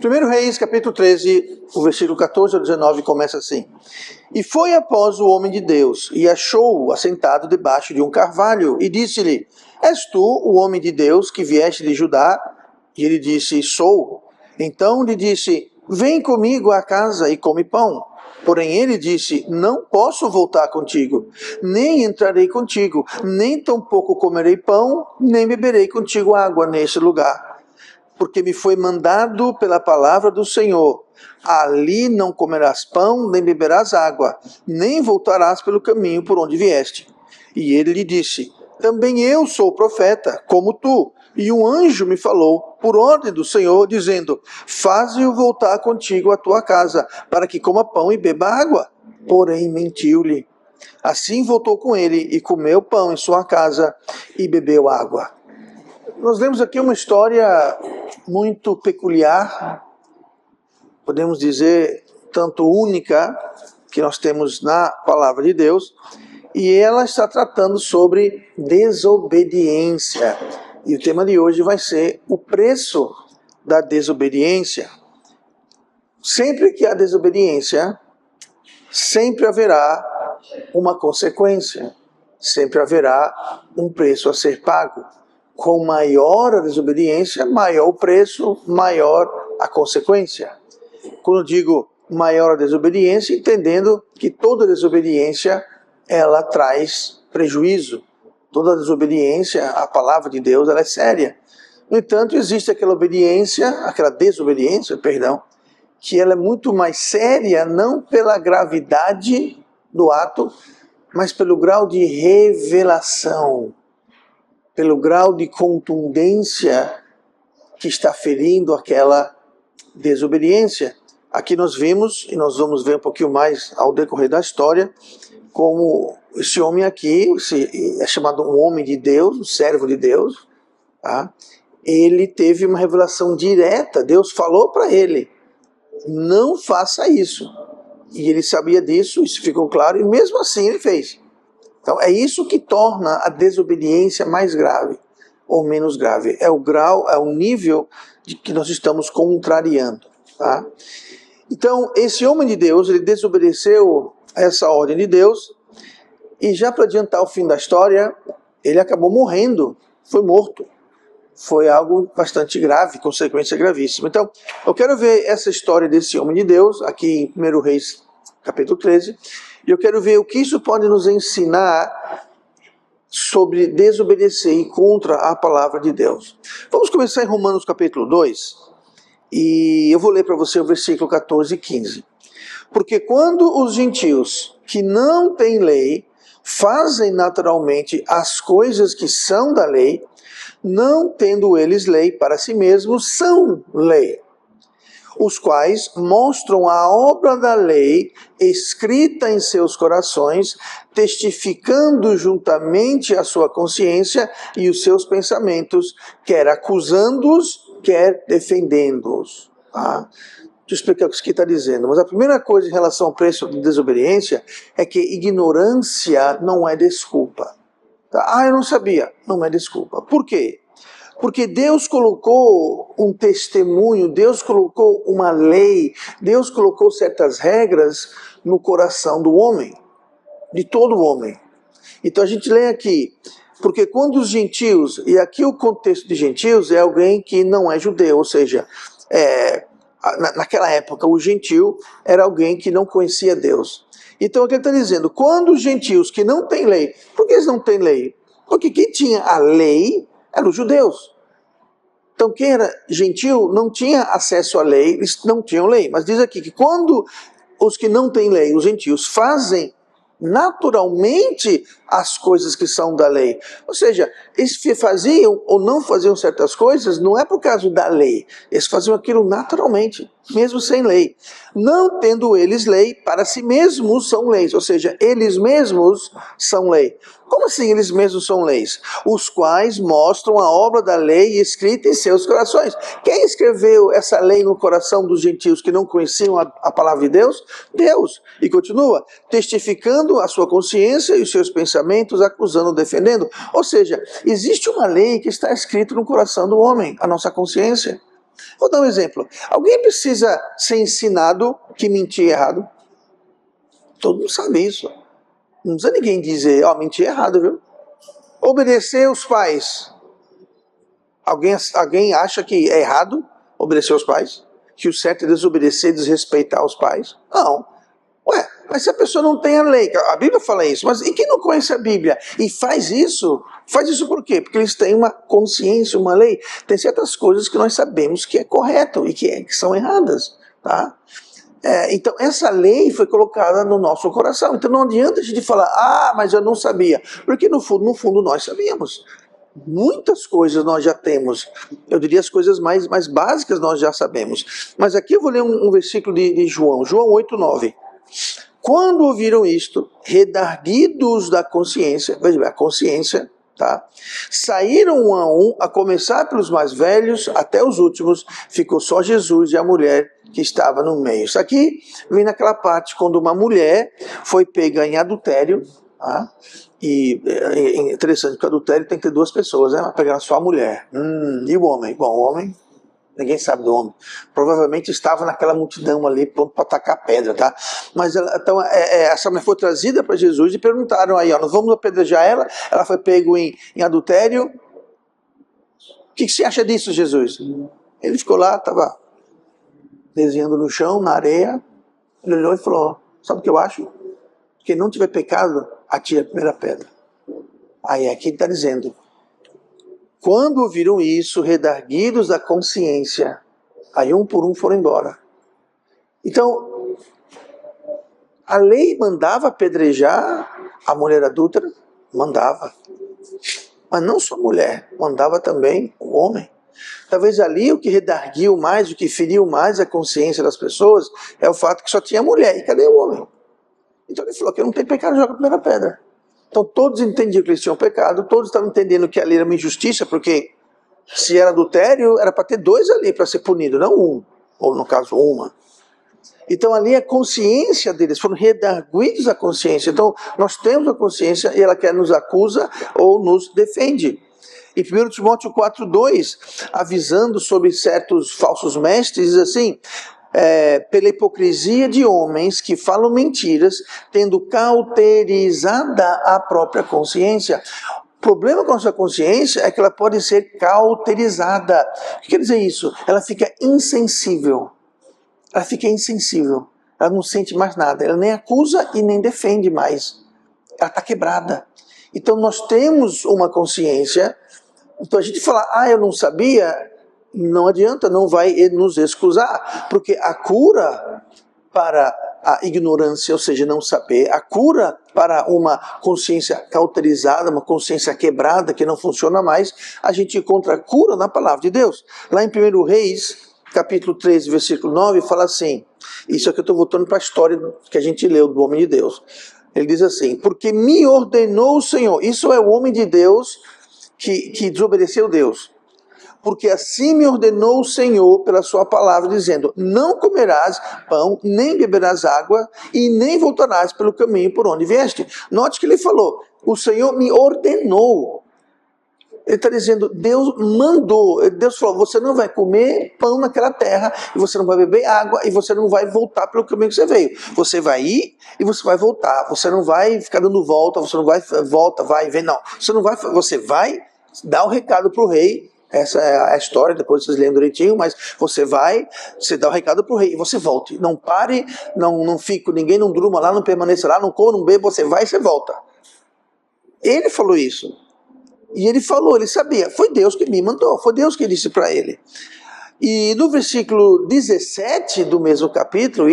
1 Reis, capítulo 13, o versículo 14 ao 19 começa assim. E foi após o homem de Deus, e achou-o assentado debaixo de um carvalho, e disse-lhe, és tu o homem de Deus que vieste de Judá? E ele disse, sou. Então lhe disse, vem comigo à casa e come pão. Porém ele disse, não posso voltar contigo, nem entrarei contigo, nem tampouco comerei pão, nem beberei contigo água neste lugar. Porque me foi mandado pela palavra do Senhor, ali não comerás pão, nem beberás água, nem voltarás pelo caminho por onde vieste. E ele lhe disse, também eu sou profeta, como tu, e um anjo me falou, por ordem do Senhor, dizendo, faze-o voltar contigo à tua casa, para que coma pão e beba água. Porém mentiu-lhe. Assim voltou com ele, e comeu pão em sua casa, e bebeu água. Nós lemos aqui uma história muito peculiar, podemos dizer, tanto única, que nós temos na palavra de Deus, e ela está tratando sobre desobediência. E o tema de hoje vai ser o preço da desobediência. Sempre que há desobediência, sempre haverá uma consequência, sempre haverá um preço a ser pago. Com maior a desobediência, maior o preço, maior a consequência. Quando digo maior a desobediência, entendendo que toda desobediência, ela traz prejuízo. Toda desobediência à palavra de Deus, ela é séria. No entanto, existe aquela desobediência, que ela é muito mais séria, não pela gravidade do ato, mas pelo grau de revelação, pelo grau de contundência que está ferindo aquela desobediência. Aqui nós vimos, e nós vamos ver um pouquinho mais ao decorrer da história, como esse homem aqui, é chamado um homem de Deus, um servo de Deus, tá? Ele teve uma revelação direta, Deus falou para ele, não faça isso. E ele sabia disso, isso ficou claro, e mesmo assim ele fez. Então é isso que torna a desobediência mais grave ou menos grave. É o grau, é o nível de que nós estamos contrariando. Tá? Então esse homem de Deus, ele desobedeceu a essa ordem de Deus e já para adiantar o fim da história, ele acabou morrendo, foi morto. Foi algo bastante grave, consequência gravíssima. Então eu quero ver essa história desse homem de Deus, aqui em 1 Reis capítulo 13, e eu quero ver o que isso pode nos ensinar sobre desobedecer e contra a palavra de Deus. Vamos começar em Romanos capítulo 2, e eu vou ler para você o versículo 14 e 15. Porque quando os gentios que não têm lei fazem naturalmente as coisas que são da lei, não tendo eles lei para si mesmos, são lei, os quais mostram a obra da lei escrita em seus corações, testificando juntamente a sua consciência e os seus pensamentos, quer acusando-os, quer defendendo-os. Tá? Deixa eu explicar o que isso aqui está dizendo. Mas a primeira coisa em relação ao preço de desobediência é que ignorância não é desculpa. Tá? Eu não sabia. Não é desculpa. Por quê? Porque Deus colocou um testemunho, Deus colocou uma lei, Deus colocou certas regras no coração do homem, de todo homem. Então a gente lê aqui, porque quando os gentios, e aqui o contexto de gentios é alguém que não é judeu, ou seja, naquela época o gentio era alguém que não conhecia Deus. Então aqui ele está dizendo, quando os gentios que não têm lei, por que eles não têm lei? Porque quem tinha a lei eram os judeus. Então quem era gentil não tinha acesso à lei, eles não tinham lei. Mas diz aqui que quando os que não têm lei, os gentios, fazem naturalmente as coisas que são da lei. Ou seja, eles faziam ou não faziam certas coisas, não é por causa da lei. Eles faziam aquilo naturalmente, mesmo sem lei. Não tendo eles lei, para si mesmos são leis. Ou seja, eles mesmos são lei. Como assim eles mesmos são leis? Os quais mostram a obra da lei escrita em seus corações. Quem escreveu essa lei no coração dos gentios que não conheciam a palavra de Deus? Deus. E continua, testificando a sua consciência e os seus pensamentos, acusando, defendendo. Ou seja, existe uma lei que está escrita no coração do homem, a nossa consciência. Vou dar um exemplo. Alguém precisa ser ensinado que mentir é errado? Todo mundo sabe isso. Não precisa ninguém dizer, mentir é errado, viu? Obedecer os pais. Alguém acha que é errado obedecer aos pais? Que o certo é desobedecer, desrespeitar os pais? Não. Mas se a pessoa não tem a lei, a Bíblia fala isso, mas e quem não conhece a Bíblia e faz isso por quê? Porque eles têm uma consciência, uma lei. Tem certas coisas que nós sabemos que é correto e que são erradas, tá? Então essa lei foi colocada no nosso coração. Então não adianta a gente falar, mas eu não sabia. Porque no fundo nós sabíamos. Muitas coisas nós já temos. Eu diria as coisas mais básicas nós já sabemos. Mas aqui eu vou ler um versículo de João 8:9. Quando ouviram isto, redarguidos da consciência, veja bem, a consciência, tá? Saíram um a um, a começar pelos mais velhos até os últimos, ficou só Jesus e a mulher que estava no meio. Isso aqui vem naquela parte quando uma mulher foi pega em adultério, tá? E é interessante que o adultério tem que ter duas pessoas, né? Pegar só a mulher. E o homem? Bom, o homem, ninguém sabe do homem. Provavelmente estava naquela multidão ali, pronto para atacar pedra, tá? Mas então, essa mulher foi trazida para Jesus e perguntaram aí, nós vamos apedrejar ela? Ela foi pego em adultério. O que você acha disso, Jesus? Ele ficou lá, estava desenhando no chão, na areia. Ele olhou e falou, sabe o que eu acho? Quem não tiver pecado, atire a primeira pedra. Aí aqui ele está dizendo, quando ouviram isso, redarguidos da consciência, aí um por um foram embora. Então, a lei mandava apedrejar a mulher adúltera? Mandava. Mas não só a mulher, mandava também o homem. Talvez ali o que redarguiu mais, o que feriu mais a consciência das pessoas, é o fato que só tinha mulher. E cadê o homem? Então ele falou que não tem pecado, joga a primeira pedra. Então todos entendiam que eles tinham pecado, todos estavam entendendo que ali era uma injustiça, porque se era adultério, era para ter dois ali para ser punido, não um, ou no caso uma. Então ali a consciência deles, foram redarguidos a consciência. Então nós temos a consciência e ela quer nos acusa ou nos defende. Em 1 Timóteo 4:2, avisando sobre certos falsos mestres, diz assim, pela hipocrisia de homens que falam mentiras, tendo cauterizada a própria consciência. O problema com a sua consciência é que ela pode ser cauterizada. O que quer dizer isso? Ela fica insensível. Ela fica insensível. Ela não sente mais nada. Ela nem acusa e nem defende mais. Ela está quebrada. Então nós temos uma consciência. Então a gente fala, eu não sabia, não adianta, não vai nos excusar. Porque a cura para a ignorância, ou seja, não saber, a cura para uma consciência cauterizada, uma consciência quebrada, que não funciona mais, a gente encontra a cura na palavra de Deus. Lá em 1 Reis, capítulo 13, versículo 9, fala assim, isso aqui eu estou voltando para a história que a gente leu do homem de Deus. Ele diz assim, porque me ordenou o Senhor, isso é o homem de Deus que desobedeceu Deus. Porque assim me ordenou o Senhor pela sua palavra, dizendo, não comerás pão, nem beberás água, e nem voltarás pelo caminho por onde vieste. Note que ele falou, o Senhor me ordenou. Ele está dizendo, Deus mandou. Deus falou, você não vai comer pão naquela terra, e você não vai beber água, e você não vai voltar pelo caminho que você veio. Você vai ir e você vai voltar. Você não vai ficar dando volta, você não vai volta, vai e vem, não. Você vai dar o recado para o rei. Essa é a história, depois vocês leem direitinho, mas você dá o recado para o rei e você volte. Não pare, não fique, ninguém não durma lá, não permaneça lá, não coma, não beba, você vai e você volta. Ele falou isso. E ele falou, ele sabia, foi Deus que me mandou, foi Deus que disse para ele. E no versículo 17 do mesmo capítulo,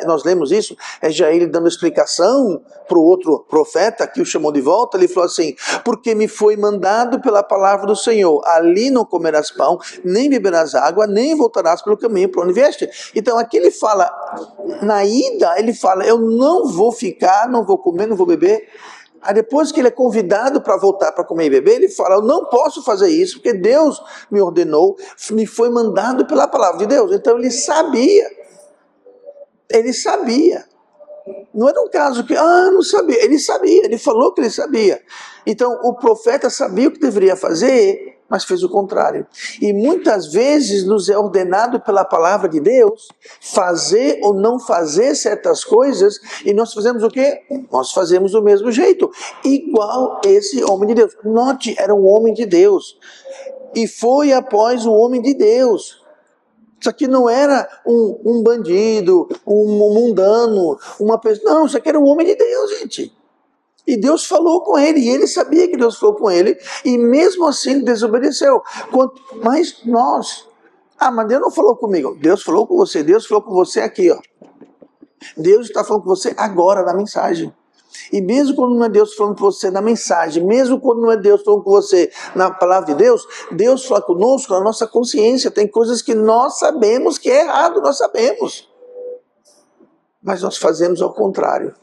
nós lemos isso, já ele dando explicação para o outro profeta que o chamou de volta, ele falou assim, porque me foi mandado pela palavra do Senhor, ali não comerás pão, nem beberás água, nem voltarás pelo caminho para onde vieste. Então aqui ele fala, na ida, ele fala, eu não vou ficar, não vou comer, não vou beber. Aí depois que ele é convidado para voltar para comer e beber, ele fala, eu não posso fazer isso, porque Deus me ordenou, me foi mandado pela palavra de Deus. Então ele sabia. Não era um caso que, não sabia. Ele sabia, ele falou que ele sabia. Então o profeta sabia o que deveria fazer, mas fez o contrário. E muitas vezes nos é ordenado pela palavra de Deus fazer ou não fazer certas coisas, e nós fazemos o quê? Nós fazemos do mesmo jeito, igual esse homem de Deus. Note, era um homem de Deus, e foi após o homem de Deus. Isso aqui não era um bandido, um mundano, uma pessoa. Não, isso aqui era um homem de Deus, gente. E Deus falou com ele, e ele sabia que Deus falou com ele, e mesmo assim ele desobedeceu. Mas nós, mas Deus não falou comigo. Deus falou com você, Deus falou com você aqui, ó. Deus está falando com você agora na mensagem. E mesmo quando não é Deus falando com você na mensagem, mesmo quando não é Deus falando com você na palavra de Deus, Deus fala conosco na nossa consciência. Tem coisas que nós sabemos que é errado, nós sabemos. Mas nós fazemos ao contrário.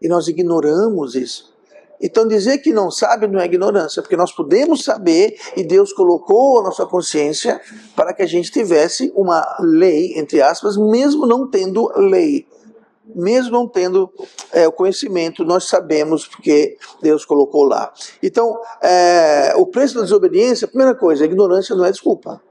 E nós ignoramos isso. Então dizer que não sabe não é ignorância, porque nós podemos saber, e Deus colocou a nossa consciência para que a gente tivesse uma lei, entre aspas, mesmo não tendo lei. Mesmo não tendo o conhecimento, nós sabemos porque Deus colocou lá. Então, o preço da desobediência, a primeira coisa, a ignorância não é desculpa,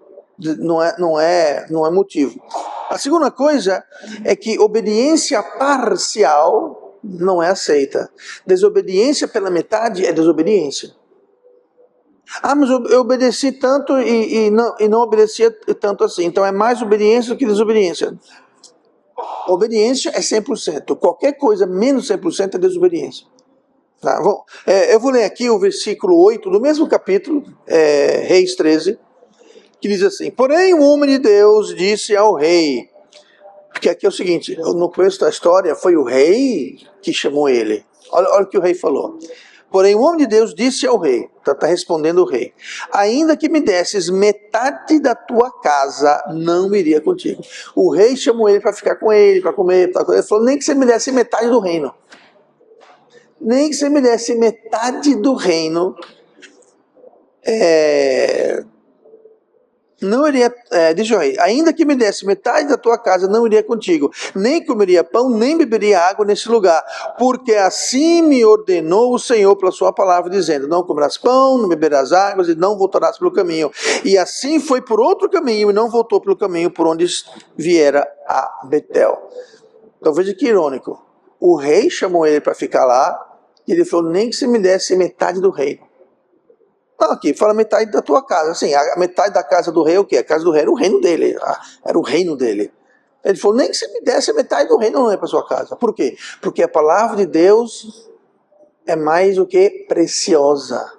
não é motivo. A segunda coisa é que obediência parcial não é aceita. Desobediência pela metade é desobediência. Mas eu obedeci tanto e não obedecia tanto assim, então é mais obediência do que desobediência. Obediência é 100%. Qualquer coisa menos 100% é desobediência. Tá? Eu vou ler aqui o versículo 8 do mesmo capítulo, Reis 13, que diz assim: porém o homem de Deus disse ao rei, porque aqui é o seguinte, no começo da história foi o rei que chamou ele. Olha o que o rei falou. Porém o homem de Deus disse ao rei, está respondendo o rei: ainda que me desses metade da tua casa, não iria contigo. O rei chamou ele para ficar com ele, para comer, ele falou: nem que você me desse metade do reino. Nem que você me desse metade do reino, não iria, diz o rei, ainda que me desse metade da tua casa, não iria contigo, nem comeria pão, nem beberia água nesse lugar, porque assim me ordenou o Senhor pela sua palavra, dizendo: não comerás pão, não beberás águas, e não voltarás pelo caminho. E assim foi por outro caminho, e não voltou pelo caminho por onde viera a Betel. Então veja que irônico, o rei chamou ele para ficar lá, e ele falou: nem que você me desse metade do reino. Não, aqui fala metade da tua casa. Assim, a metade da casa do rei é o quê? A casa do rei era o reino dele. Era o reino dele. Ele falou: nem que você me desse a metade do reino, não é para sua casa. Por quê? Porque a palavra de Deus é mais do que preciosa.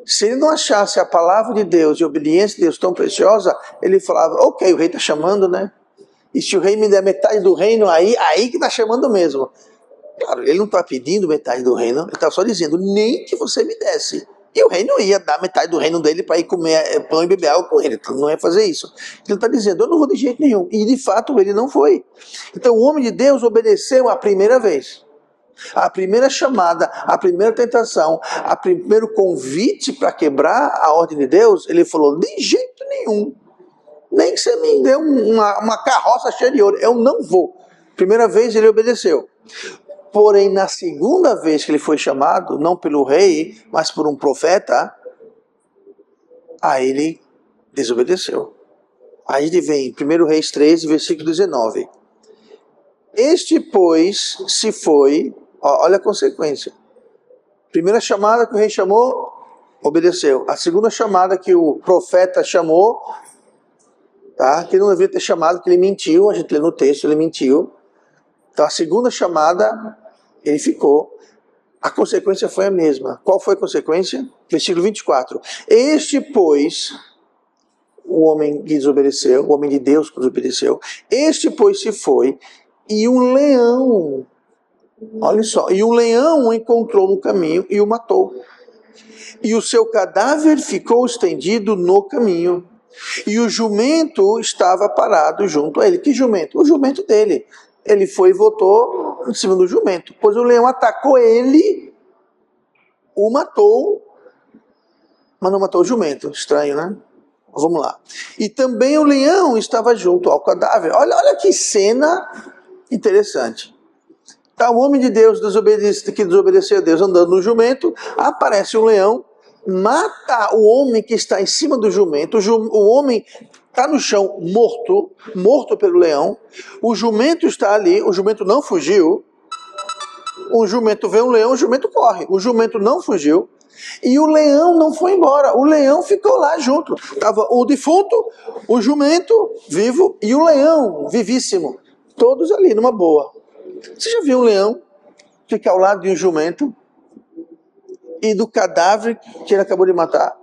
Se ele não achasse a palavra de Deus e a obediência de Deus tão preciosa, ele falava: ok, o rei está chamando, né? E se o rei me der metade do reino, aí que está chamando mesmo. Claro, ele não está pedindo metade do reino, ele está só dizendo: nem que você me desse. E o rei não ia dar metade do reino dele para ir comer pão e beber água com ele. Então não ia fazer isso. Ele está dizendo: eu não vou de jeito nenhum. E de fato ele não foi. Então o homem de Deus obedeceu a primeira vez. A primeira chamada, a primeira tentação, a primeiro convite para quebrar a ordem de Deus, ele falou: de jeito nenhum. Nem que você me dê uma carroça cheia de ouro, eu não vou. Primeira vez ele obedeceu. Porém, na segunda vez que ele foi chamado, não pelo rei, mas por um profeta, aí ele desobedeceu. Aí ele vem, 1 Reis 13, versículo 19. Este, pois, se foi, olha a consequência. Primeira chamada que o rei chamou, obedeceu. A segunda chamada que o profeta chamou, tá? Que ele não deveria ter chamado, que ele mentiu, a gente lê no texto, ele mentiu. Então a segunda chamada, ele ficou. A consequência foi a mesma. Qual foi a consequência? Versículo 24. Este, pois, o homem desobedeceu, o homem de Deus desobedeceu. Este, pois, se foi, e um leão, olha só, e um leão o encontrou no caminho e o matou. E o seu cadáver ficou estendido no caminho. E o jumento estava parado junto a ele. Que jumento? O jumento dele. Ele foi e voltou em cima do jumento. Pois o leão atacou ele, o matou, mas não matou o jumento. Estranho, né? Vamos lá. E também o leão estava junto ao cadáver. Olha que cena interessante. Tá o homem de Deus que desobedeceu a Deus andando no jumento, aparece um leão mata o homem que está em cima do jumento, o homem está no chão morto pelo leão, o jumento está ali, o jumento não fugiu, o jumento vê um leão, o jumento corre, o jumento não fugiu, e o leão não foi embora, o leão ficou lá junto, estava o defunto, o jumento vivo e o leão vivíssimo, todos ali numa boa. Você já viu um leão ficar ao lado de um jumento e do cadáver que ele acabou de matar?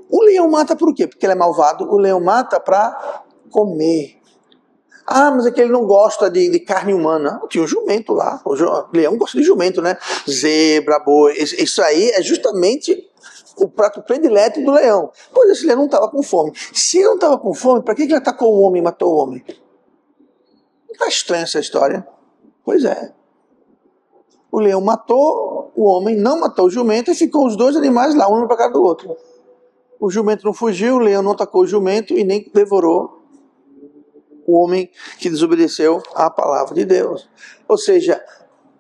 O leão mata por quê? Porque ele é malvado. O leão mata para comer. Ah, mas é que ele não gosta de carne humana. Tinha um jumento lá. O leão gosta de jumento, né? Zebra, boi. Isso aí é justamente o prato predileto do leão. Pois esse leão não estava com fome. Se ele não estava com fome, para que ele atacou o homem e matou o homem? Não está estranha essa história? Pois é. O leão matou o homem, não matou o jumento, e ficou os dois animais lá, um para cada do outro. O jumento não fugiu, o leão não atacou o jumento e nem devorou o homem que desobedeceu à palavra de Deus. Ou seja,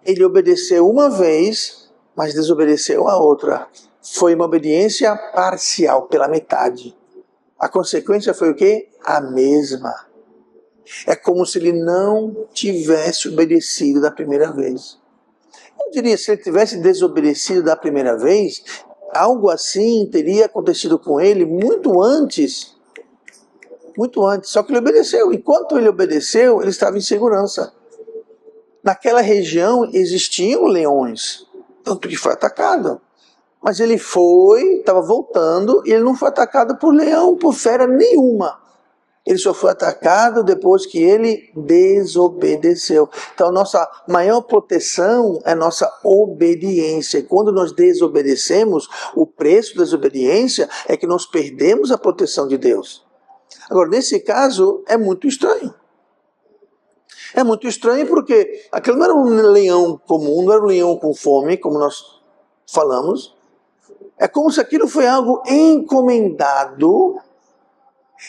ele obedeceu uma vez, mas desobedeceu a outra. Foi uma obediência parcial, pela metade. A consequência foi o quê? A mesma. É como se ele não tivesse obedecido da primeira vez. Eu diria, se ele tivesse desobedecido da primeira vez, algo assim teria acontecido com ele muito antes. Muito antes. Só que ele obedeceu. Enquanto ele obedeceu, ele estava em segurança. Naquela região existiam leões, tanto que foi atacado. Mas ele estava voltando, e ele não foi atacado por leão, por fera nenhuma. Ele só foi atacado depois que ele desobedeceu. Então, nossa maior proteção é nossa obediência. E quando nós desobedecemos, o preço da desobediência é que nós perdemos a proteção de Deus. Agora, nesse caso, é muito estranho. É muito estranho porque aquilo não era um leão comum, não era um leão com fome, como nós falamos. É como se aquilo foi algo encomendado.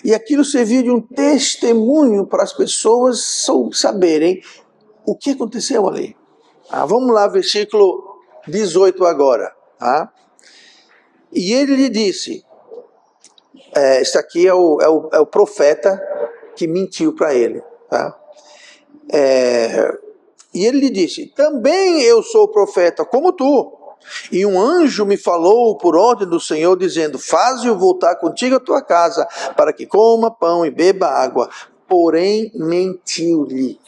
E aquilo serviu de um testemunho para as pessoas saberem o que aconteceu ali. Vamos lá, versículo 18 agora. E ele lhe disse, este aqui é o profeta que mentiu para ele. E ele lhe disse, também eu sou profeta como tu. E um anjo me falou por ordem do Senhor, dizendo, faze-o voltar contigo à tua casa, para que coma pão e beba água. Porém, mentiu-lhe.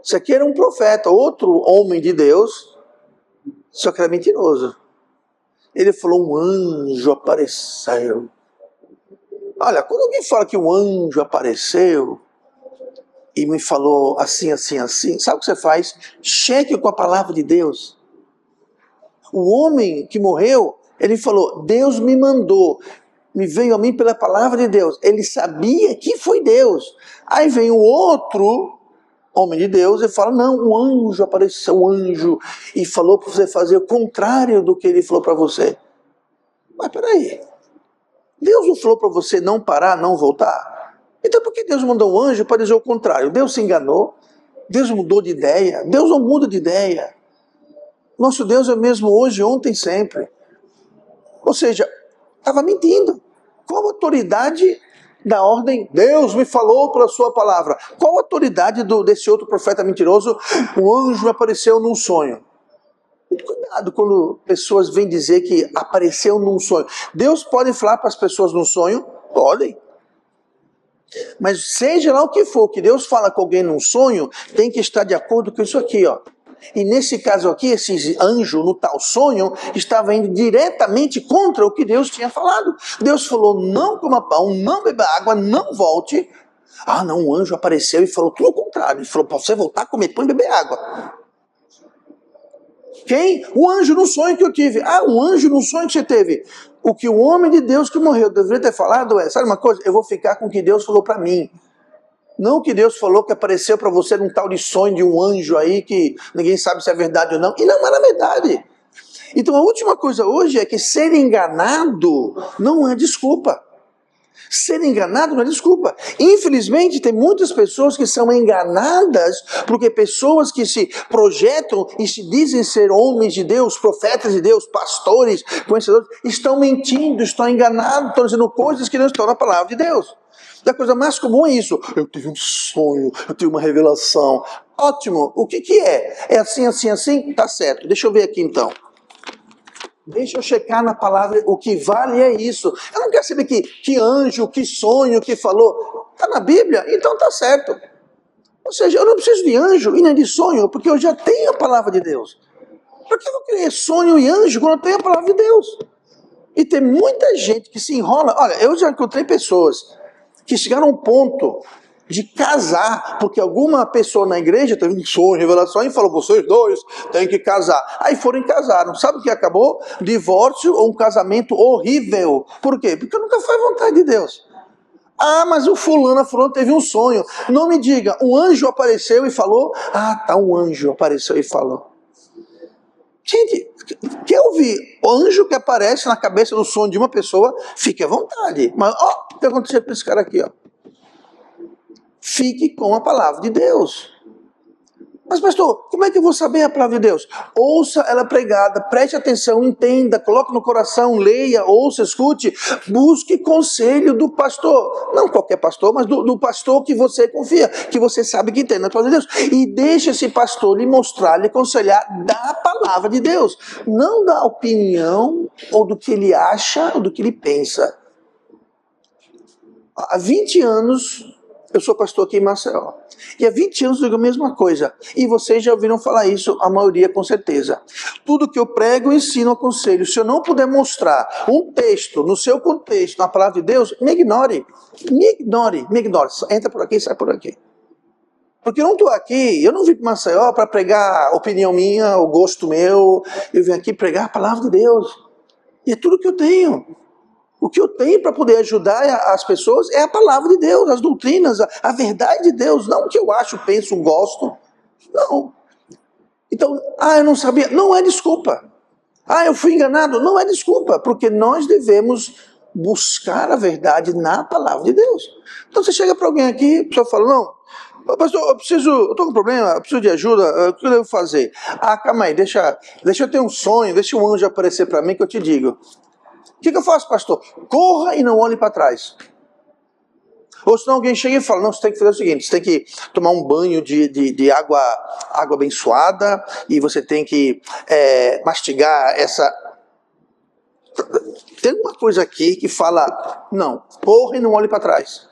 Isso aqui era um profeta, outro homem de Deus, só que era mentiroso. Ele falou, um anjo apareceu. Olha, quando alguém fala que um anjo apareceu e me falou assim, assim, assim, sabe o que você faz? Cheque com a palavra de Deus. O homem que morreu, ele falou, Deus me mandou, me veio a mim pela palavra de Deus. Ele sabia que foi Deus. Aí vem um outro homem de Deus e fala, não, um anjo apareceu, um anjo, e falou para você fazer o contrário do que ele falou para você. Mas peraí, Deus não falou para você não parar, não voltar? Então por que Deus mandou um anjo para dizer o contrário? Deus se enganou? Deus mudou de ideia? Deus não muda de ideia. Nosso Deus é o mesmo hoje, ontem, sempre. Ou seja, estava mentindo. Qual a autoridade da ordem? Deus me falou pela sua palavra. Qual a autoridade desse outro profeta mentiroso? O anjo me apareceu num sonho. Cuidado quando pessoas vêm dizer que apareceu num sonho. Deus pode falar para as pessoas num sonho? Podem. Mas seja lá o que for, que Deus fala com alguém num sonho, tem que estar de acordo com isso aqui, ó. E nesse caso aqui, esse anjo no tal sonho estava indo diretamente contra o que Deus tinha falado. Deus falou, não coma pão, não beba água, não volte. Não, um anjo apareceu e falou tudo o contrário. Ele falou para você voltar a comer pão e beber água. Quem? O anjo no sonho que eu tive. Um anjo no sonho que você teve. O que o homem de Deus que morreu deveria ter falado sabe uma coisa? Eu vou ficar com o que Deus falou para mim. Não que Deus falou que apareceu para você num tal de sonho de um anjo aí que ninguém sabe se é verdade ou não. E não era verdade. Então a última coisa hoje é que ser enganado não é desculpa. Ser enganado não é desculpa. Infelizmente, tem muitas pessoas que são enganadas porque pessoas que se projetam e se dizem ser homens de Deus, profetas de Deus, pastores, conhecedores, estão mentindo, estão enganados, estão dizendo coisas que não estão na palavra de Deus. A coisa mais comum é isso. Eu tive um sonho, eu tive uma revelação. Ótimo. O que é? É assim, assim, assim? Tá certo. Deixa eu ver aqui então. Deixa eu checar na palavra, o que vale é isso. Eu não quero saber que anjo, que sonho, que falou. Está na Bíblia? Então está certo. Ou seja, eu não preciso de anjo e nem de sonho, porque eu já tenho a palavra de Deus. Por que eu vou querer sonho e anjo quando eu tenho a palavra de Deus? E tem muita gente que se enrola. Olha, eu já encontrei pessoas que chegaram a um ponto de casar, porque alguma pessoa na igreja teve um sonho, revelação, e falou, vocês dois têm que casar. Aí foram e casaram. Sabe o que acabou? Divórcio ou um casamento horrível. Por quê? Porque nunca foi vontade de Deus. Ah, mas o fulano teve um sonho. Não me diga, um anjo apareceu e falou? Ah, tá, um anjo apareceu e falou. Gente, quer ouvir o anjo que aparece na cabeça do sonho de uma pessoa? Fique à vontade. Mas, ó, o que aconteceu com esse cara aqui, ó? Fique com a palavra de Deus. Mas pastor, como é que eu vou saber a palavra de Deus? Ouça ela pregada, preste atenção, entenda, coloque no coração, leia, ouça, escute, busque conselho do pastor. Não qualquer pastor, mas do pastor que você confia, que você sabe que tem na palavra de Deus. E deixe esse pastor lhe mostrar, lhe aconselhar da palavra de Deus. Não da opinião, ou do que ele acha, ou do que ele pensa. Há 20 anos... eu sou pastor aqui em Maceió. E há 20 anos eu digo a mesma coisa. E vocês já ouviram falar isso, a maioria com certeza. Tudo que eu prego, eu ensino, aconselho. Se eu não puder mostrar um texto no seu contexto, na palavra de Deus, me ignore. Me ignore, me ignore. Entra por aqui, sai por aqui. Porque eu não estou aqui, eu não vim para Maceió para pregar a opinião minha, o gosto meu. Eu vim aqui pregar a palavra de Deus. E é tudo que eu tenho. O que eu tenho para poder ajudar as pessoas é a palavra de Deus, as doutrinas, a verdade de Deus. Não o que eu acho, penso, gosto. Não. Então, eu não sabia. Não é desculpa. Eu fui enganado. Não é desculpa. Porque nós devemos buscar a verdade na palavra de Deus. Então você chega para alguém aqui, a pessoa fala, não, pastor, eu estou com um problema, eu preciso de ajuda, o que eu devo fazer? Calma aí, deixa eu ter um sonho, deixa um anjo aparecer para mim que eu te digo. O que eu faço, pastor? Corra e não olhe para trás. Ou senão alguém chega e fala, não, você tem que fazer o seguinte, você tem que tomar um banho de água abençoada e você tem que mastigar essa... Tem uma coisa aqui que fala, não, corra e não olhe para trás.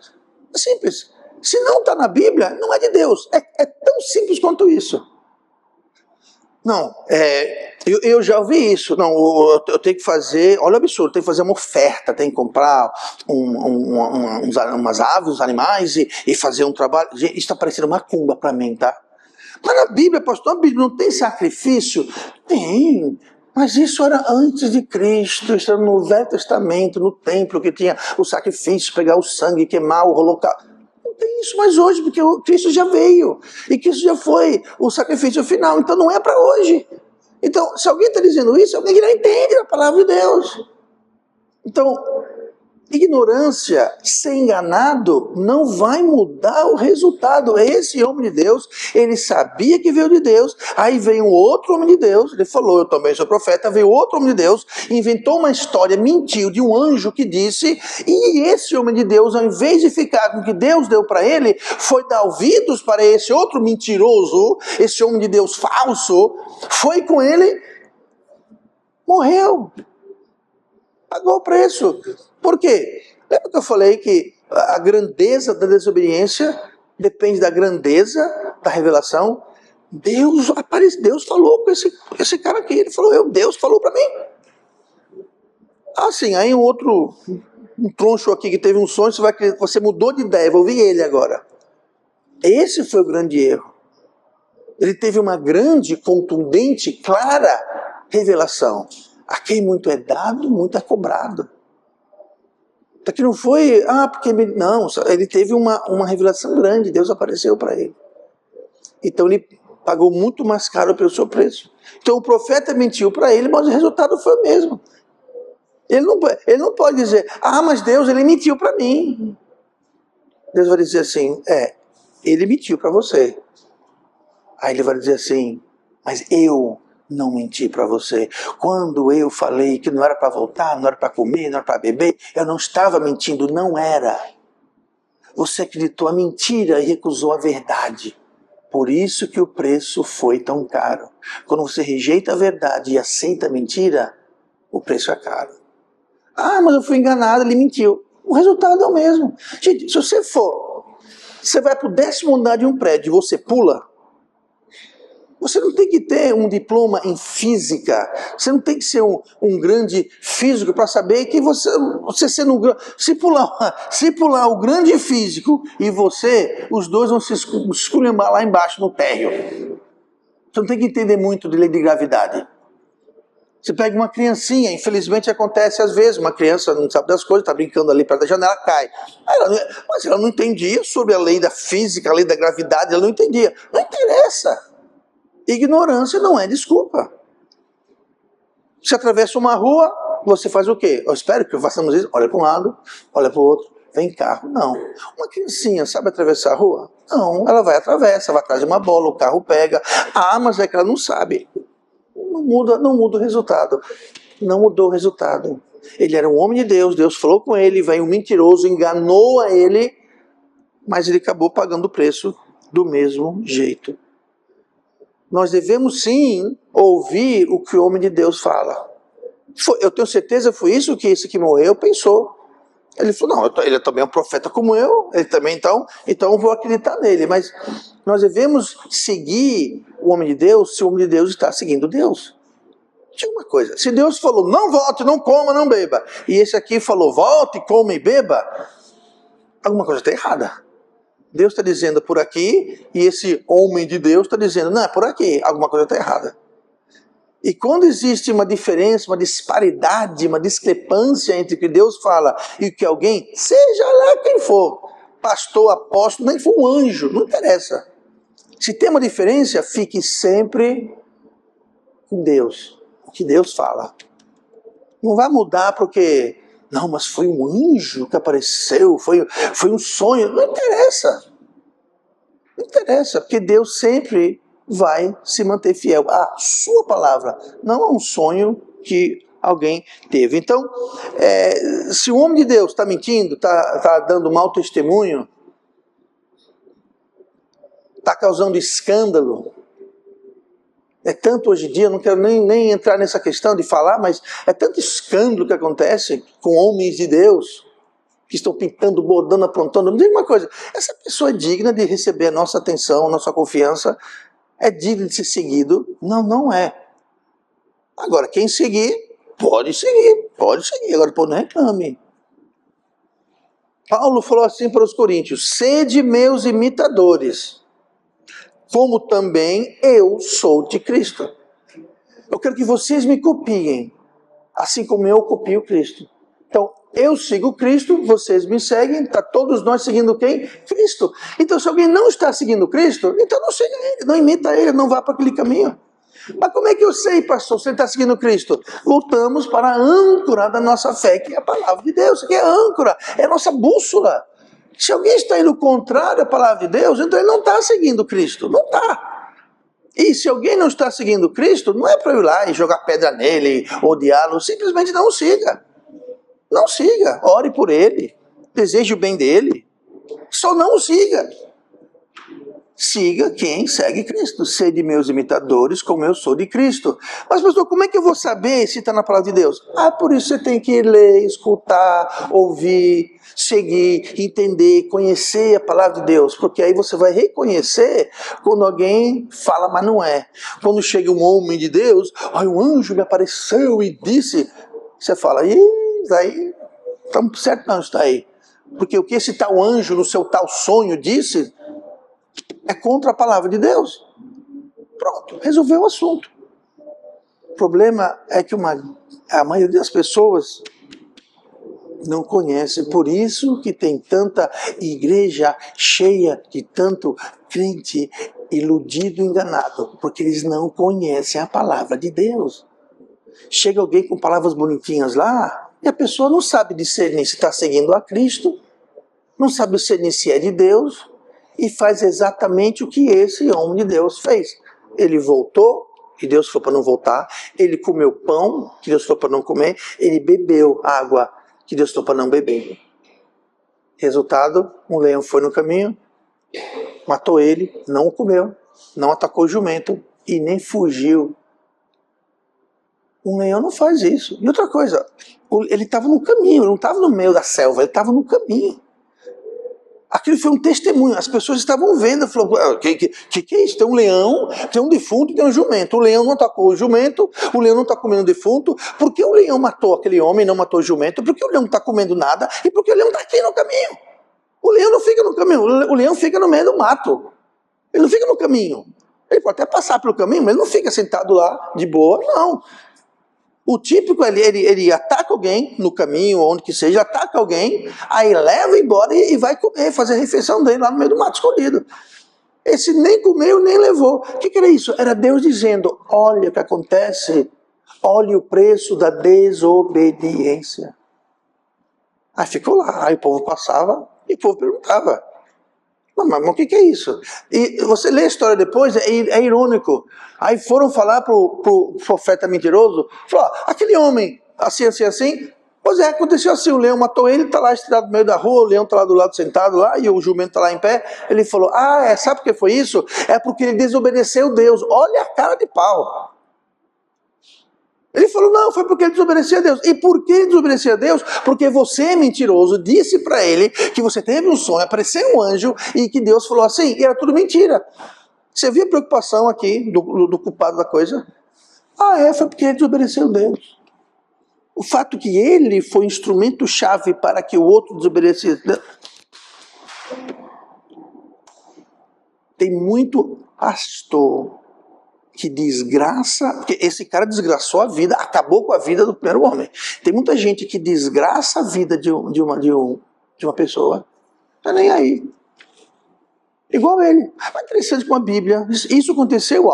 É simples. Se não está na Bíblia, não é de Deus. É tão simples quanto isso. Não, eu já ouvi isso. Não, eu tenho que fazer, olha o absurdo, tenho que fazer uma oferta, tenho que comprar umas aves, uns animais e fazer um trabalho. Gente, isso está parecendo macumba para mim, tá? Mas na Bíblia, pastor, a Bíblia não tem sacrifício? Tem, mas isso era antes de Cristo, isso era no Velho Testamento, no templo que tinha o sacrifício, pegar o sangue, queimar o holocausto. Não tem isso mais hoje, porque o Cristo já veio. E Cristo já foi o sacrifício final. Então não é para hoje. Então, se alguém está dizendo isso, é alguém que não entende a palavra de Deus. Então, ignorância, ser enganado, não vai mudar o resultado. Esse homem de Deus, ele sabia que veio de Deus, aí veio um outro homem de Deus, ele falou, eu também sou profeta, veio outro homem de Deus, inventou uma história, mentiu de um anjo que disse, e esse homem de Deus, ao invés de ficar com o que Deus deu para ele, foi dar ouvidos para esse outro mentiroso, esse homem de Deus falso, foi com ele, morreu. Pagou o preço. Por quê? Lembra que eu falei que a grandeza da desobediência depende da grandeza da revelação? Deus falou com esse cara aqui. Ele falou, Deus falou para mim. Sim, aí um troncho aqui que teve um sonho, você mudou de ideia, vou ouvir ele agora. Esse foi o grande erro. Ele teve uma grande, contundente, clara revelação. A quem muito é dado, muito é cobrado. Então que não foi, porque... Não, ele teve uma revelação grande, Deus apareceu para ele. Então ele pagou muito mais caro pelo seu preço. Então o profeta mentiu para ele, mas o resultado foi o mesmo. Ele não pode dizer, mas Deus, ele mentiu para mim. Deus vai dizer assim, ele mentiu para você. Aí ele vai dizer assim, mas eu não menti para você. Quando eu falei que não era para voltar, não era para comer, não era para beber, eu não estava mentindo, não era. Você acreditou a mentira e recusou a verdade. Por isso que o preço foi tão caro. Quando você rejeita a verdade e aceita a mentira, o preço é caro. Mas eu fui enganado, ele mentiu. O resultado é o mesmo. Gente, se você vai para o 10º andar de um prédio e você pula, você não tem que ter um diploma em física, você não tem que ser um grande físico para saber que você sendo se pular o grande físico e você, os dois vão se esculhambar lá embaixo no térreo. Você não tem que entender muito de lei de gravidade. Você pega uma criancinha, infelizmente acontece às vezes, uma criança não sabe das coisas, está brincando ali perto da janela, cai. Mas ela não entendia sobre a lei da física, a lei da gravidade, ela não entendia. Não interessa. Ignorância não é desculpa. Você atravessa uma rua, você faz o quê? Eu espero que façamos isso. Olha para um lado, olha para o outro. Vem carro. Não. Uma criancinha sabe atravessar a rua? Não. Ela vai atravessa, vai atrás de uma bola, o carro pega. Mas é que ela não sabe. Não muda o resultado. Não mudou o resultado. Ele era um homem de Deus, Deus falou com ele, veio um mentiroso, enganou a ele, mas ele acabou pagando o preço do mesmo jeito. Nós devemos sim ouvir o que o homem de Deus fala. Eu tenho certeza que foi isso que esse que morreu pensou. Ele falou, não, ele também é um profeta como eu, ele também então eu vou acreditar nele. Mas nós devemos seguir o homem de Deus se o homem de Deus está seguindo Deus. Tinha uma coisa, se Deus falou, não volte, não coma, não beba, e esse aqui falou, volte, coma e beba, alguma coisa está errada. Deus está dizendo por aqui, e esse homem de Deus está dizendo, não, é por aqui, alguma coisa está errada. E quando existe uma diferença, uma disparidade, uma discrepância entre o que Deus fala e o que alguém, seja lá quem for, pastor, apóstolo, nem for um anjo, não interessa. Se tem uma diferença, fique sempre com Deus, o que Deus fala. Não vai mudar porque... Não, mas foi um anjo que apareceu, foi um sonho. Não interessa. Não interessa, porque Deus sempre vai se manter fiel à sua palavra, não a um sonho que alguém teve. Então, se o homem de Deus está mentindo, está dando mau testemunho, está causando escândalo, tanto hoje em dia, não quero nem entrar nessa questão de falar, mas é tanto escândalo que acontece com homens de Deus, que estão pintando, bordando, aprontando. Me diga uma coisa, essa pessoa é digna de receber a nossa atenção, a nossa confiança? É digna de ser seguido? Não, não é. Agora, quem seguir, pode seguir. Agora, pô, não reclame. Paulo falou assim para os coríntios, sede meus imitadores, como também eu sou de Cristo. Eu quero que vocês me copiem, assim como eu copio Cristo. Então, eu sigo Cristo, vocês me seguem, está todos nós seguindo quem? Cristo. Então, se alguém não está seguindo Cristo, então não siga ele, não imita ele, não vá para aquele caminho. Mas como é que eu sei, pastor, se ele está seguindo Cristo? Voltamos para a âncora da nossa fé, que é a palavra de Deus, que é a âncora, é a nossa bússola. Se alguém está indo contrário à palavra de Deus, então ele não está seguindo Cristo, não está. E se alguém não está seguindo Cristo, não é para eu ir lá e jogar pedra nele, odiá-lo, simplesmente não siga. Não siga, ore por ele, deseje o bem dele, só não o siga. Siga quem segue Cristo, sede meus imitadores como eu sou de Cristo. Mas pastor, como é que eu vou saber se está na palavra de Deus? Por isso você tem que ler, escutar, ouvir, seguir, entender, conhecer a palavra de Deus, porque aí você vai reconhecer quando alguém fala, mas não é. Quando chega um homem de Deus, um anjo me apareceu e disse, você fala, aí estamos certo não está aí. Porque o que esse tal anjo no seu tal sonho disse é contra a palavra de Deus. Pronto, resolveu o assunto. O problema é que a maioria das pessoas não conhece, por isso que tem tanta igreja cheia de tanto crente iludido, enganado, porque eles não conhecem a palavra de Deus. Chega alguém com palavras bonitinhas lá, E a pessoa não sabe discernir se está seguindo a Cristo, não sabe discernir se é de Deus, e faz exatamente o que esse homem de Deus fez. Ele voltou, que Deus falou para não voltar. Ele comeu pão, que Deus falou para não comer. Ele bebeu água, que Deus falou para não beber. Resultado, um leão foi no caminho, matou ele, não o comeu, não atacou o jumento e nem fugiu. Um leão não faz isso. E outra coisa, ele estava no caminho, ele não estava no meio da selva, ele estava no caminho. Aquilo foi um testemunho, as pessoas estavam vendo, falaram, que é isso? Tem um leão, tem um defunto e tem um jumento. O leão não atacou o jumento, o leão não está comendo o defunto. Por que o leão matou aquele homem e não matou o jumento? Por que o leão não está comendo nada? E por que o leão está aqui no caminho? O leão não fica no caminho, o leão fica no meio do mato. Ele não fica no caminho. Ele pode até passar pelo caminho, mas ele não fica sentado lá de boa, não. O típico, ele ataca alguém no caminho, onde que seja, ataca alguém, aí leva embora e vai comer, fazer a refeição dele lá no meio do mato escondido. Esse nem comeu, nem levou. O que era isso? Era Deus dizendo, olha o que acontece, olha o preço da desobediência. Aí ficou lá, aí o povo passava e o povo perguntava. Não, mas o que é isso? E você lê a história depois, é irônico. Aí foram falar pro profeta mentiroso, falou, aquele homem, assim, pois é, aconteceu assim, o leão matou ele, está lá estirado no meio da rua, o leão está lá do lado sentado lá, e o jumento está lá em pé. Ele falou, sabe por que foi isso? É porque ele desobedeceu Deus. Olha a cara de pau. Ele falou, não, foi porque ele desobedeceu a Deus. E por que ele desobedeceu a Deus? Porque você, mentiroso, disse para ele que você teve um sonho, apareceu um anjo e que Deus falou assim, e era tudo mentira. Você viu a preocupação aqui do culpado da coisa? Foi porque ele desobedeceu a Deus. O fato que ele foi instrumento-chave para que o outro desobedecesse. Tem muito pastor que desgraça, porque esse cara desgraçou a vida, acabou com a vida do primeiro homem. Tem muita gente que desgraça a vida de uma pessoa, não é nem aí. Igual ele. Mas interessante com a Bíblia, isso aconteceu,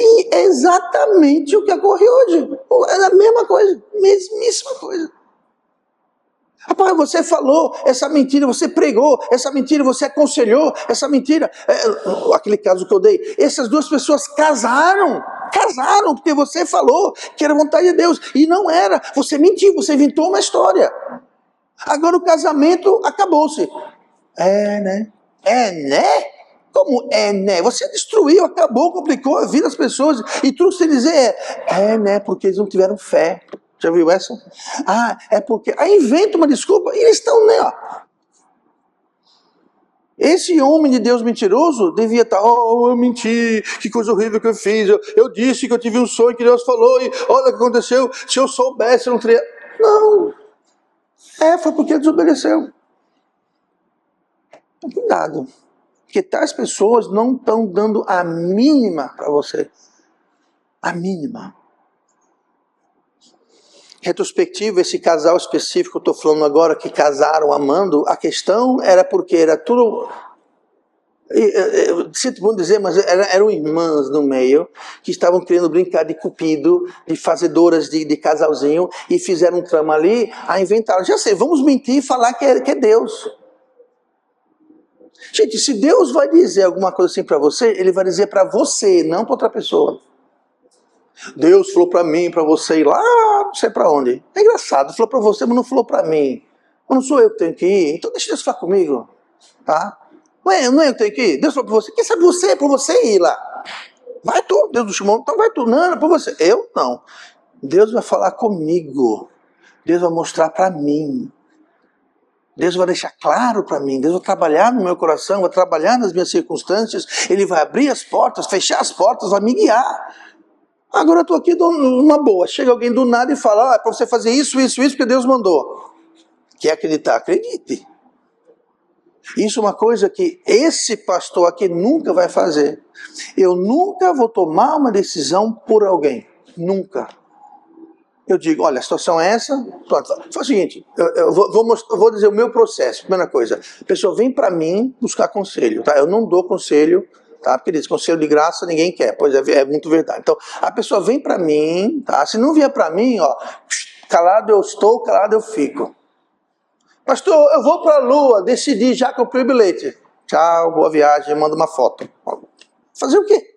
e é exatamente o que ocorre hoje. É a mesma coisa, mesmíssima coisa. Rapaz, você falou essa mentira, você pregou essa mentira, você aconselhou essa mentira. Aquele caso que eu dei. Essas duas pessoas casaram, porque você falou que era vontade de Deus. E não era. Você mentiu, você inventou uma história. Agora o casamento acabou-se. Né? Como né? Você destruiu, acabou, complicou a vida das pessoas. E tudo que você dizer né? Porque eles não tiveram fé. Já viu essa? É porque... Aí inventa uma desculpa e eles estão, né? Esse homem de Deus mentiroso devia estar... eu menti, que coisa horrível que eu fiz. Eu disse que eu tive um sonho que Deus falou e olha o que aconteceu. Se eu soubesse, eu não teria... Não. Foi porque ele desobedeceu. Então, cuidado. Porque tais pessoas não estão dando a mínima para você. A mínima. Retrospectiva, esse casal específico que eu estou falando agora, que casaram amando, a questão era porque era tudo, sinto muito dizer, mas eram irmãs no meio, que estavam querendo brincar de cupido, de fazedoras de casalzinho, e fizeram um trama ali, inventaram, já sei, vamos mentir e falar que é Deus. Gente, se Deus vai dizer alguma coisa assim para você, Ele vai dizer para você, não para outra pessoa. Deus falou para mim, para você ir lá, não sei para onde. É engraçado, falou para você, mas não falou para mim. Não sou eu que tenho que ir, então deixa Deus falar comigo. Tá? Não é eu que tenho que ir? Deus falou para você, quem sabe você, é para você ir lá. Vai tu, Deus nos chamou, então vai tu. Não, é para você. Eu não. Deus vai falar comigo. Deus vai mostrar para mim. Deus vai deixar claro para mim, Deus vai trabalhar no meu coração, vai trabalhar nas minhas circunstâncias, Ele vai abrir as portas, fechar as portas, vai me guiar. Agora eu estou aqui numa boa, chega alguém do nada e fala, é para você fazer isso, porque Deus mandou. Quer acreditar? Acredite. Isso é uma coisa que esse pastor aqui nunca vai fazer. Eu nunca vou tomar uma decisão por alguém, nunca. Eu digo, olha, a situação é essa, pronto. Faz o seguinte, eu vou dizer o meu processo. Primeira coisa, a pessoa vem para mim buscar conselho, tá? Eu não dou conselho, tá? Porque diz, conselho de graça ninguém quer, pois é muito verdade. Então, a pessoa vem para mim, tá? Se não vier para mim, calado eu estou, calado eu fico. Pastor, eu vou para a Lua, decidi, já comprei o bilhete. Tchau, boa viagem, manda uma foto. Fazer o quê?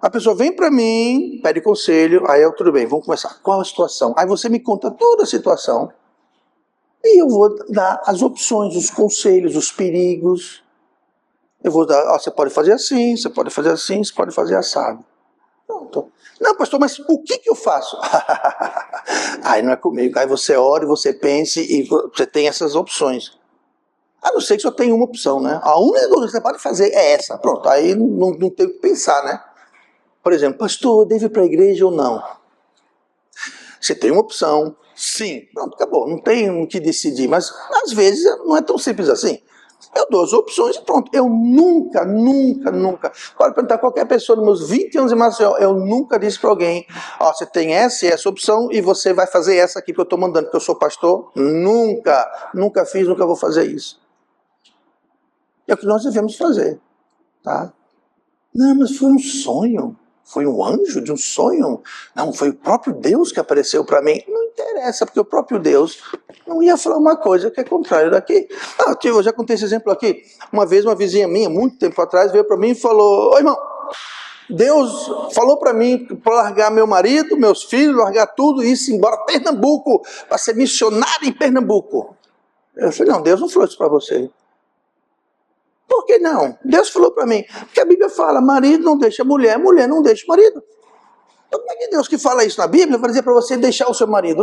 A pessoa vem para mim, pede conselho, aí eu, tudo bem, vamos começar. Qual a situação? Aí você me conta toda a situação e eu vou dar as opções, os conselhos, os perigos. Eu vou dar, ó, você pode fazer assim, você pode fazer assim, você pode fazer assado. Pronto. Não, pastor, mas o que eu faço? Aí não é comigo. Aí você ora, você pense e você tem essas opções. A não ser que só tem uma opção, né? A única coisa que você pode fazer é essa. Pronto, aí não tem o que pensar, né? Por exemplo, pastor, devo ir para a igreja ou não? Você tem uma opção, sim. Pronto, acabou. Não tem o que decidir. Mas às vezes não é tão simples assim. Eu dou as opções e pronto. Eu nunca, pode perguntar a qualquer pessoa nos meus 20 anos em Maceió, eu nunca disse para alguém, ó, você tem essa e essa opção e você vai fazer essa aqui que eu estou mandando, porque eu sou pastor. Nunca fiz, nunca vou fazer isso. É o que nós devemos fazer, tá? Não, mas foi um sonho. Foi um anjo de um sonho? Não, foi o próprio Deus que apareceu para mim. Não interessa, porque o próprio Deus não ia falar uma coisa que é contrária daqui. Eu já contei esse exemplo aqui. Uma vez uma vizinha minha, muito tempo atrás, veio para mim e falou, ô irmão, Deus falou para mim para largar meu marido, meus filhos, largar tudo e ir embora a Pernambuco, para ser missionário em Pernambuco. Eu falei, não, Deus não falou isso para você. Por que não? Deus falou para mim, porque a Bíblia fala, marido não deixa mulher, mulher não deixa marido. Então como é que Deus que fala isso na Bíblia vai dizer para você deixar o seu marido?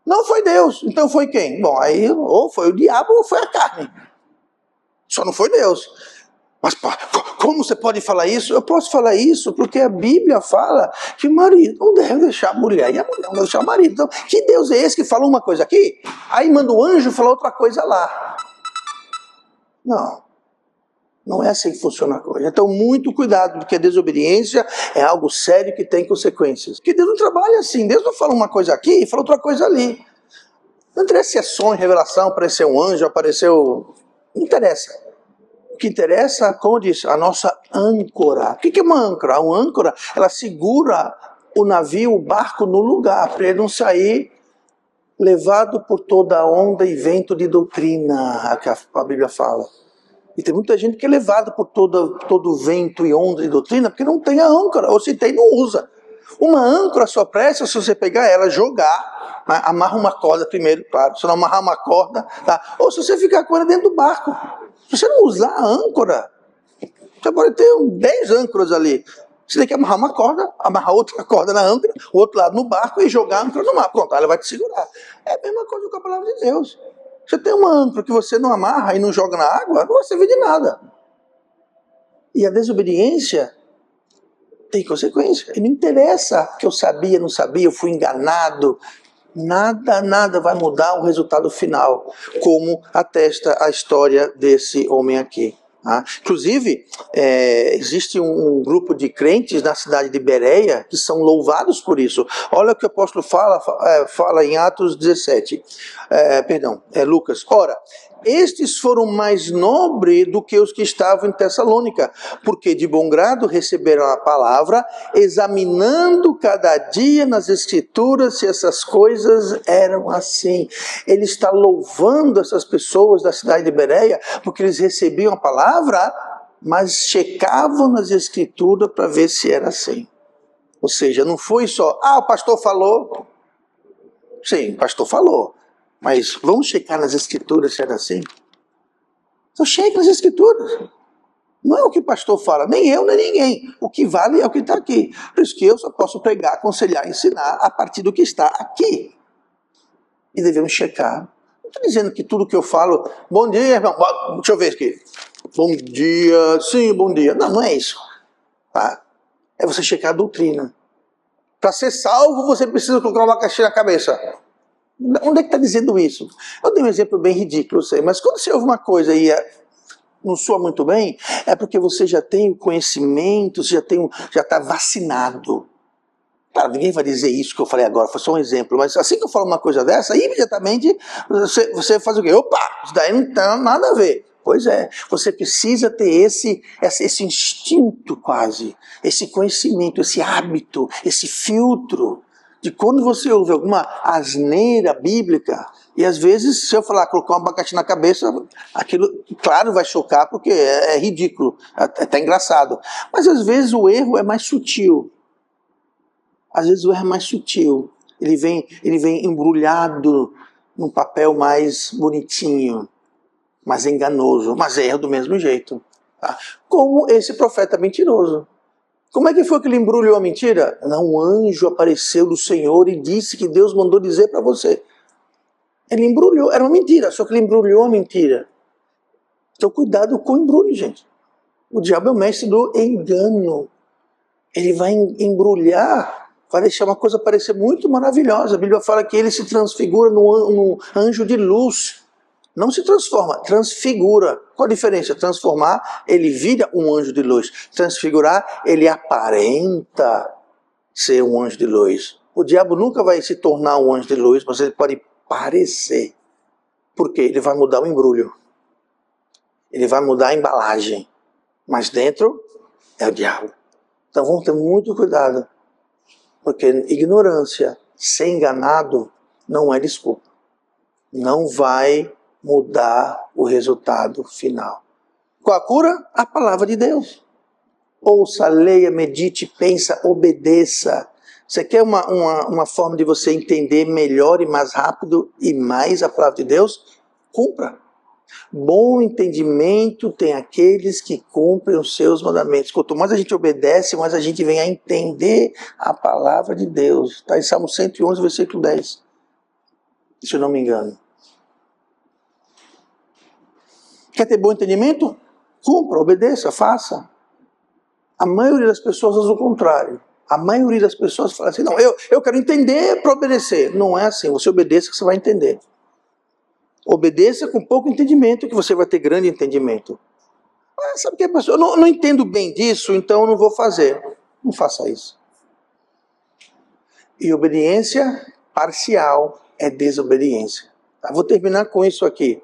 Não foi Deus, então foi quem? Bom, aí ou foi o diabo ou foi a carne. Só não foi Deus. Mas como você pode falar isso? Eu posso falar isso porque a Bíblia fala que o marido não deve deixar a mulher e a mulher não deve deixar o marido. Então, que Deus é esse que fala uma coisa aqui, aí manda o anjo falar outra coisa lá? Não é assim que funciona a coisa. Então, muito cuidado, porque a desobediência é algo sério que tem consequências. Porque Deus não trabalha assim. Deus não fala uma coisa aqui e fala outra coisa ali. Não interessa se é sonho, revelação, apareceu um anjo, apareceu... Não interessa. O que interessa, como eu disse, a nossa âncora. O que é uma âncora? Uma âncora, ela segura o navio, o barco no lugar, para ele não sair levado por toda onda e vento de doutrina, que a Bíblia fala. E tem muita gente que é levada por todo vento e onda de doutrina porque não tem a âncora, ou se tem, não usa. Uma âncora só presta se você pegar ela, jogar, amarra uma corda primeiro, claro, se não amarrar uma corda, tá? Ou se você ficar com ela dentro do barco. Se você não usar a âncora, você pode ter 10 âncoras ali. Você tem que amarrar uma corda, amarrar outra corda na âncora, o outro lado no barco e jogar a âncora no mar. Pronto, ela vai te segurar. É a mesma coisa com a palavra de Deus. Você tem uma âncora que você não amarra e não joga na água, não vai servir de nada. E a desobediência tem consequência. E não interessa que eu sabia, não sabia, eu fui enganado. Nada vai mudar o resultado final, como atesta a história desse homem aqui. Tá? Inclusive, existe um grupo de crentes na cidade de Bereia que são louvados por isso. Olha o que o apóstolo fala em Atos 17. Lucas. Ora, estes foram mais nobres do que os que estavam em Tessalônica, porque de bom grado receberam a palavra, examinando cada dia nas escrituras se essas coisas eram assim. Ele está louvando essas pessoas da cidade de Bereia, porque eles recebiam a palavra, mas checavam nas escrituras para ver se era assim. Ou seja, não foi só, o pastor falou. Sim, o pastor falou. Mas vamos checar nas escrituras se era assim? Então cheque nas escrituras. Não é o que o pastor fala, nem eu, nem ninguém. O que vale é o que está aqui. Por isso que eu só posso pregar, aconselhar, ensinar a partir do que está aqui. E devemos checar. Não estou dizendo que tudo que eu falo, bom dia, irmão, deixa eu ver aqui. Bom dia, sim, bom dia. Não é isso. Tá? É você checar a doutrina. Para ser salvo, você precisa colocar uma caixinha na cabeça. Onde é que está dizendo isso? Eu dei um exemplo bem ridículo, eu sei, mas quando você ouve uma coisa e não soa muito bem, é porque você já tem o conhecimento, você já está vacinado. Cara, ninguém vai dizer isso que eu falei agora, foi só um exemplo, mas assim que eu falo uma coisa dessa, imediatamente você faz o quê? Opa, isso daí não tem nada a ver. Pois é, você precisa ter esse instinto quase, esse conhecimento, esse hábito, esse filtro. de quando você ouve alguma asneira bíblica, e às vezes, se eu falar colocar um abacaxi na cabeça, aquilo, claro, vai chocar, porque é ridículo, é até engraçado. Mas às vezes o erro é mais sutil. Às vezes o erro é mais sutil. Ele vem embrulhado num papel mais bonitinho, mais enganoso, mas erra do mesmo jeito. Tá? Como esse profeta mentiroso. Como é que foi que ele embrulhou a mentira? Não, um anjo apareceu do Senhor e disse que Deus mandou dizer para você. Ele embrulhou, era uma mentira, só que ele embrulhou a mentira. Então cuidado com o embrulho, gente. O diabo é o mestre do engano. Ele vai embrulhar, vai deixar uma coisa parecer muito maravilhosa. A Bíblia fala que ele se transfigura num anjo de luz. Não se transforma, transfigura. Qual a diferença? Transformar, ele vira um anjo de luz. Transfigurar, ele aparenta ser um anjo de luz. O diabo nunca vai se tornar um anjo de luz, mas ele pode parecer. Por quê? Ele vai mudar o embrulho. Ele vai mudar a embalagem. Mas dentro é o diabo. Então vamos ter muito cuidado. Porque ignorância, ser enganado, não é desculpa. Não vai mudar o resultado final. Qual a cura? A palavra de Deus. Ouça, leia, medite, pensa, obedeça. Você quer uma forma de você entender melhor e mais rápido e mais a palavra de Deus? Cumpra. Bom entendimento tem aqueles que cumprem os seus mandamentos. Quanto mais a gente obedece, mais a gente vem a entender a palavra de Deus. Está em Salmo 111, versículo 10. Se eu não me engano. Quer ter bom entendimento? Cumpra, obedeça, faça. A maioria das pessoas faz o contrário. A maioria das pessoas fala assim, não, eu quero entender para obedecer. Não é assim, você obedeça que você vai entender. Obedeça com pouco entendimento que você vai ter grande entendimento. Ah, sabe que a pessoa, eu não entendo bem disso, então eu não vou fazer. Não faça isso. E obediência parcial é desobediência. Tá? Vou terminar com isso aqui.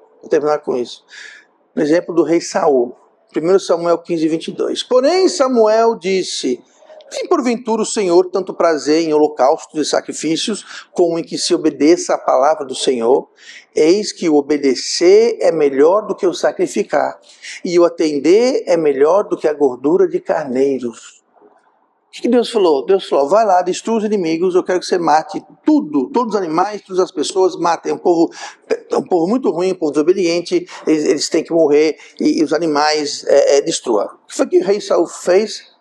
No exemplo do rei Saul. 1 Samuel 15, 22. Porém Samuel disse, tem porventura o Senhor tanto prazer em holocaustos e sacrifícios, como em que se obedeça a palavra do Senhor? Eis que o obedecer é melhor do que o sacrificar, e o atender é melhor do que a gordura de carneiros. O que Deus falou? Deus falou, vai lá, destrua os inimigos, eu quero que você mate tudo, todos os animais, todas as pessoas, matem. É um povo muito ruim, um povo desobediente, eles têm que morrer, e os animais destrua. O que foi que o rei Saul fez?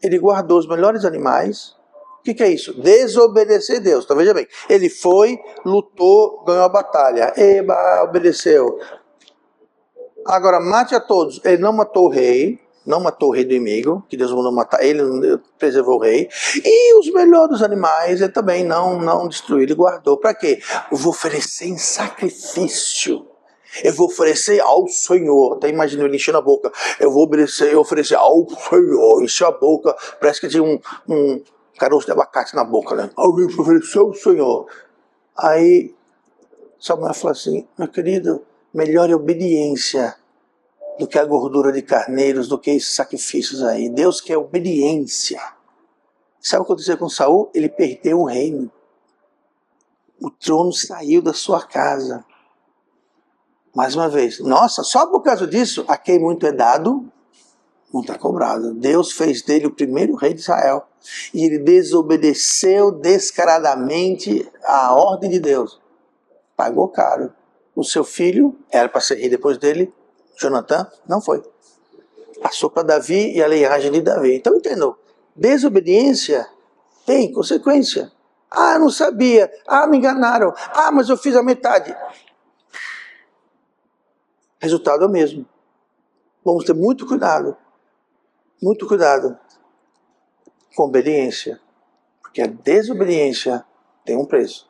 Ele guardou os melhores animais. O que é isso? Desobedecer a Deus. Então veja bem, ele foi, lutou, ganhou a batalha, obedeceu. Agora mate a todos. Ele não matou o rei, não matou o rei do inimigo, que Deus mandou matar, ele preservou o rei. E os melhores animais ele também não destruiu, ele guardou. Para quê? Eu vou oferecer em sacrifício. Eu vou oferecer ao Senhor. Até imagino ele enchendo a boca. Eu vou oferecer ao Senhor. Encheu a boca, parece que tinha um caroço de abacate na boca, né? Eu vou oferecer ao Senhor. Aí Samuel falou assim, meu querido, melhor é obediência do que a gordura de carneiros, do que esses sacrifícios aí. Deus quer obediência. Sabe o que aconteceu com Saul? Ele perdeu o reino. O trono saiu da sua casa. Mais uma vez, nossa, só por causa disso, a quem muito é dado, muito é cobrado. Deus fez dele o primeiro rei de Israel. E ele desobedeceu descaradamente a ordem de Deus. Pagou caro. O seu filho era para ser rei depois dele, Jonatã, não foi. Passou para Davi e a linhagem de Davi. Então entendam, desobediência tem consequência. Ah, eu não sabia. Ah, me enganaram. Ah, mas eu fiz a metade. Resultado é o mesmo. Vamos ter muito cuidado com obediência, porque a desobediência tem um preço.